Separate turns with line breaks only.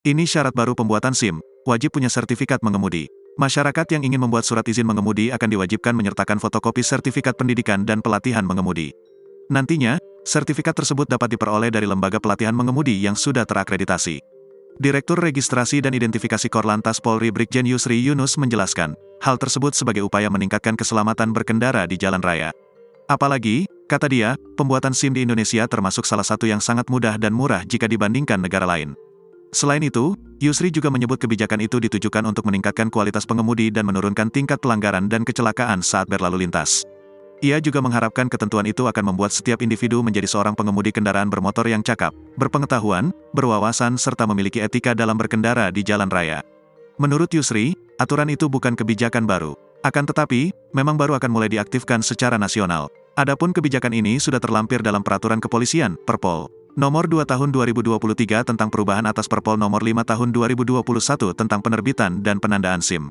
Ini syarat baru pembuatan SIM, wajib punya sertifikat mengemudi. Masyarakat yang ingin membuat surat izin mengemudi akan diwajibkan menyertakan fotokopi sertifikat pendidikan dan pelatihan mengemudi. Nantinya, sertifikat tersebut dapat diperoleh dari lembaga pelatihan mengemudi yang sudah terakreditasi. Direktur Registrasi dan Identifikasi Korlantas Polri Brigjen Yusri Yunus menjelaskan, hal tersebut sebagai upaya meningkatkan keselamatan berkendara di jalan raya. Apalagi, kata dia, pembuatan SIM di Indonesia termasuk salah satu yang sangat mudah dan murah jika dibandingkan negara lain. Selain itu, Yusri juga menyebut kebijakan itu ditujukan untuk meningkatkan kualitas pengemudi dan menurunkan tingkat pelanggaran dan kecelakaan saat berlalu lintas. Ia juga mengharapkan ketentuan itu akan membuat setiap individu menjadi seorang pengemudi kendaraan bermotor yang cakap, berpengetahuan, berwawasan serta memiliki etika dalam berkendara di jalan raya. Menurut Yusri, aturan itu bukan kebijakan baru. Akan tetapi, memang baru akan mulai diaktifkan secara nasional. Adapun kebijakan ini sudah terlampir dalam Peraturan Kepolisian, Perpol. Nomor 2 Tahun 2023 tentang perubahan atas Perpol Nomor 5 Tahun 2021 tentang penerbitan dan penandaan SIM.